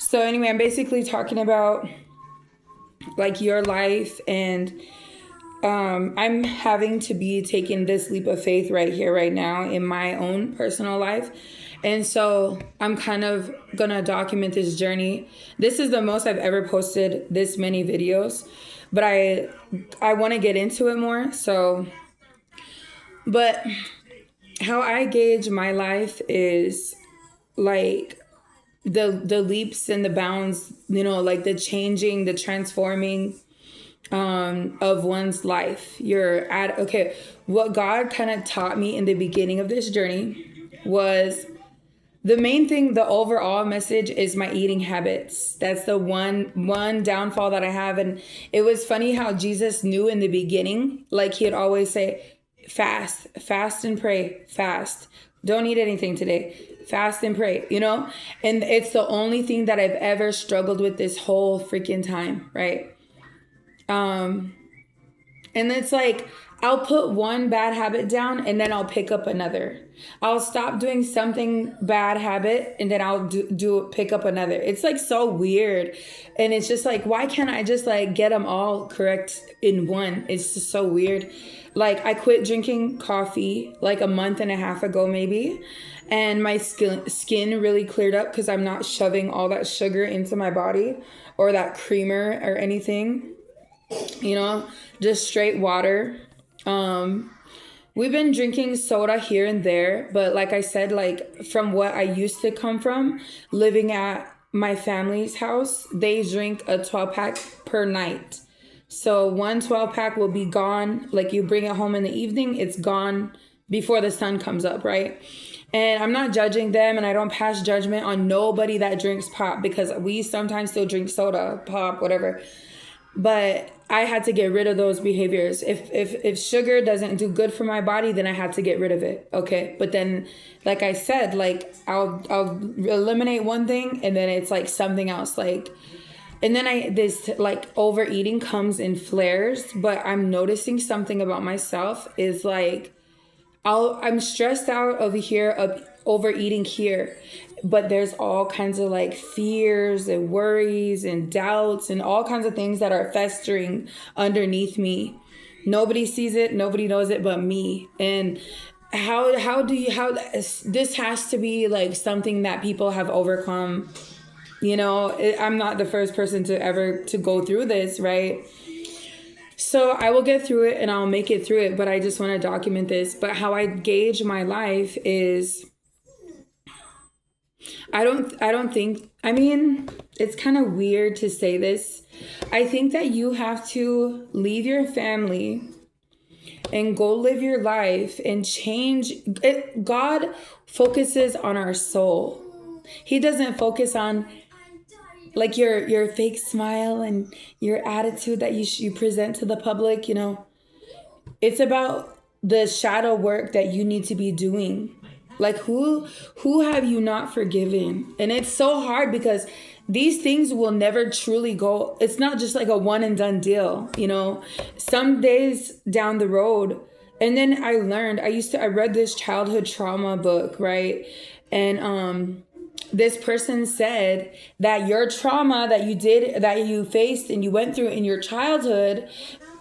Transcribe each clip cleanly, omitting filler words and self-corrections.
So anyway, I'm basically talking about like your life, and I'm having to be taking this leap of faith right here, right now in my own personal life. And so I'm kind of gonna document this journey. This is the most I've ever posted this many videos, but I want to get into it more. So, but how I gauge my life is like the leaps and the bounds, like the changing, the transforming of one's life. What God kind of taught me in the beginning of this journey was the main thing. The overall message is my eating habits. That's the one downfall that I have. And it was funny how Jesus knew in the beginning, like he'd always say, fast and pray, fast. Don't eat anything today. Fast and pray, And it's the only thing that I've ever struggled with this whole freaking time, right? And it's like, I'll put one bad habit down and then I'll pick up another. I'll stop doing something bad habit and then I'll pick up another. It's like so weird. And it's just like, why can't I just like get them all correct in one? It's just so weird. Like I quit drinking coffee like a month and a half ago maybe. And my skin really cleared up because I'm not shoving all that sugar into my body or that creamer or anything. Just straight water. We've been drinking soda here and there, but like I said, like from what I used to come from, living at my family's house, they drink a 12-pack per night. So one 12-pack will be gone. Like you bring it home in the evening, it's gone before the sun comes up, right? And I'm not judging them, and I don't pass judgment on nobody that drinks pop, because we sometimes still drink soda, pop, whatever. But I had to get rid of those behaviors. If sugar doesn't do good for my body, then I had to get rid of it. Okay. But then, like I said, like I'll eliminate one thing and then it's like something else. Like, and then this like overeating comes in flares, but I'm noticing something about myself is like, I'm stressed out over here of overeating here, but there's all kinds of like fears and worries and doubts and all kinds of things that are festering underneath me. Nobody sees it, nobody knows it but me. And how this has to be like something that people have overcome. I'm not the first person to go through this, right? So I will get through it and I'll make it through it, but I just want to document this. But how I gauge my life is I don't think, it's kind of weird to say this. I think that you have to leave your family and go live your life and change it. God focuses on our soul. He doesn't focus on like your fake smile and your attitude that you present to the public, It's about the shadow work that you need to be doing. Like who have you not forgiven? And it's so hard because these things will never truly go. It's not just like a one and done deal, Some days down the road. And then I learned, I read this childhood trauma book, right? And this person said that your trauma that you faced and you went through in your childhood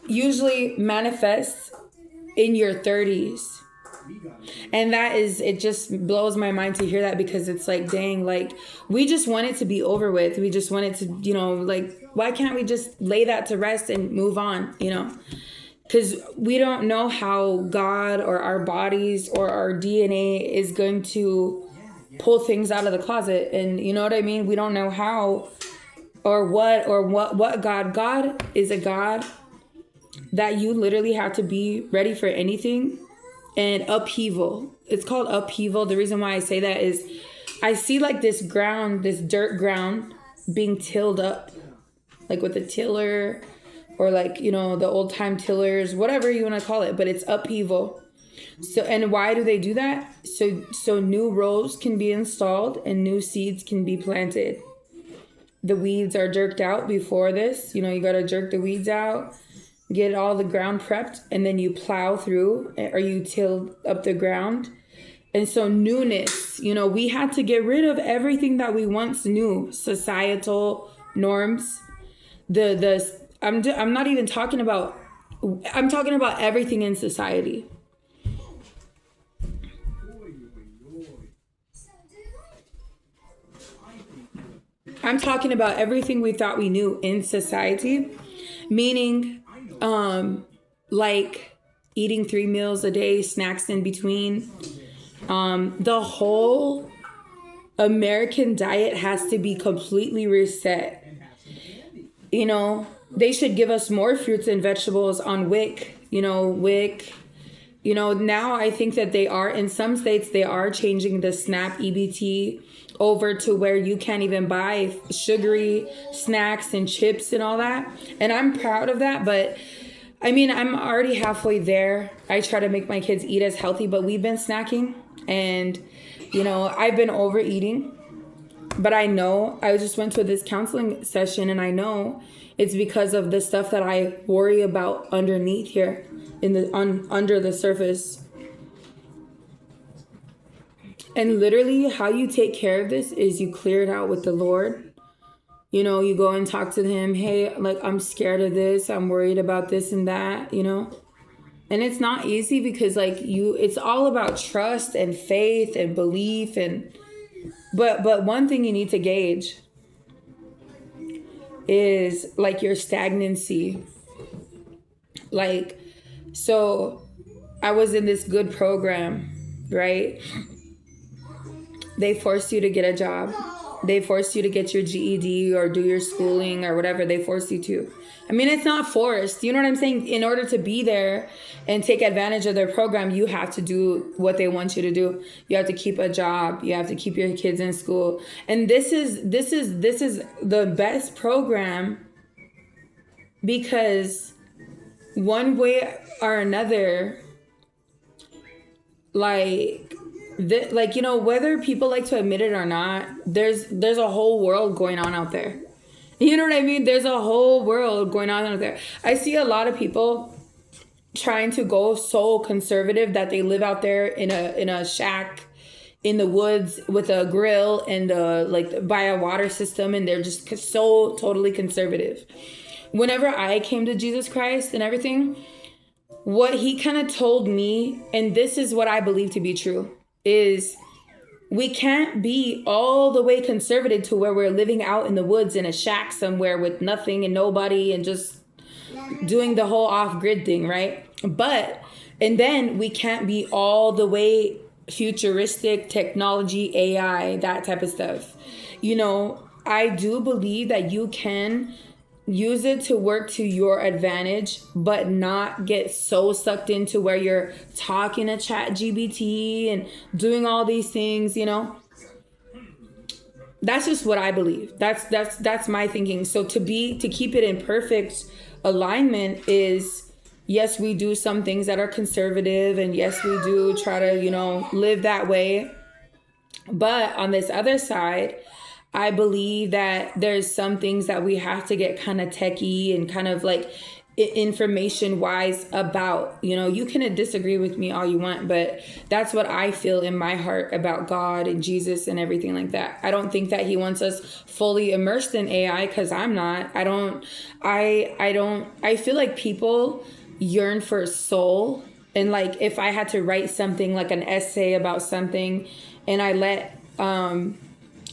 usually manifests in your 30s. And it just blows my mind to hear that, because it's like, dang, like we just want it to be over with. We just want it to, like, why can't we just lay that to rest and move on, Because we don't know how God or our bodies or our DNA is going to pull things out of the closet. And you know what I mean? We don't know how or what God is a God that you literally have to be ready for anything. And upheaval. It's called upheaval. The reason why I say that is I see like this dirt ground being tilled up, like with a tiller or like, the old time tillers, whatever you want to call it, but it's upheaval. So, and why do they do that? So new rows can be installed and new seeds can be planted. The weeds are jerked out before this. You got to jerk the weeds out, get all the ground prepped, and then you plow through or you till up the ground. And so newness, we had to get rid of everything that we once knew, societal norms. I'm not even talking about, I'm talking about everything in society. I'm talking about everything we thought we knew in society, meaning like eating 3 meals a day, snacks in between. The whole American diet has to be completely reset. They should give us more fruits and vegetables on WIC, WIC. Now I think that they are, in some states, they are changing the SNAP EBT over to where you can't even buy sugary snacks and chips and all that. And I'm proud of that. But I mean, I'm already halfway there. I try to make my kids eat as healthy, but we've been snacking and, I've been overeating. But I know I just went to this counseling session and I know it's because of the stuff that I worry about underneath here under the surface. And literally how you take care of this is you clear it out with the Lord. You go and talk to him. Hey, like, I'm scared of this. I'm worried about this and that, And it's not easy because it's all about trust and faith and belief. But one thing you need to gauge is like your stagnancy. So I was in this good program, right? They forced you to get a job. They forced you to get your GED or do your schooling or whatever. They forced you to. I mean, it's not forced. You know what I'm saying? In order to be there and take advantage of their program, you have to do what they want you to do. You have to keep a job. You have to keep your kids in school. And this is the best program because one way or another, whether people like to admit it or not, there's a whole world going on out there. You know what I mean? There's a whole world going on out there. I see a lot of people trying to go so conservative that they live out there in a shack in the woods with a grill and by a water system, and they're just so totally conservative. Whenever I came to Jesus Christ and everything, what he kind of told me, and this is what I believe to be true, is we can't be all the way conservative to where we're living out in the woods in a shack somewhere with nothing and nobody and just doing the whole off-grid thing, right? And then we can't be all the way futuristic, technology, AI, that type of stuff. I do believe that you can use it to work to your advantage, but not get so sucked into where you're talking to ChatGPT and doing all these things, That's just what I believe. That's my thinking. So to keep it in perfect alignment is, yes, we do some things that are conservative, and yes, we do try to, live that way. But on this other side, I believe that there's some things that we have to get kind of techie and kind of information wise about. You can disagree with me all you want, but that's what I feel in my heart about God and Jesus and everything like that. I don't think that he wants us fully immersed in AI, because I'm not. I feel like people yearn for a soul. And if I had to write something like an essay about something and I let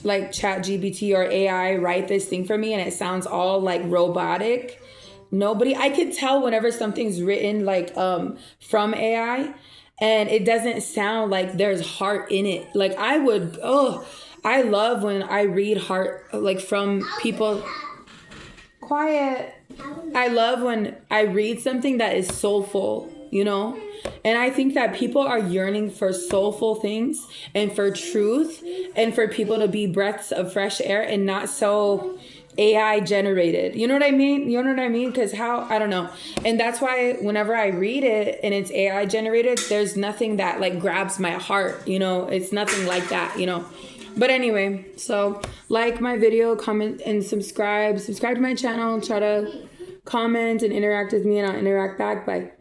ChatGPT or AI write this thing for me and it sounds all robotic, I could tell whenever something's written from AI and it doesn't sound like there's heart in it. I love when I read heart from people. Quiet. I love when I read something that is soulful, And I think that people are yearning for soulful things and for truth and for people to be breaths of fresh air and not so AI generated. You know what I mean? Because I don't know. And that's why whenever I read it and it's AI generated, there's nothing that grabs my heart. It's nothing like that, But anyway, so like my video, comment, and subscribe. Subscribe to my channel. Try to comment and interact with me, and I'll interact back. Bye.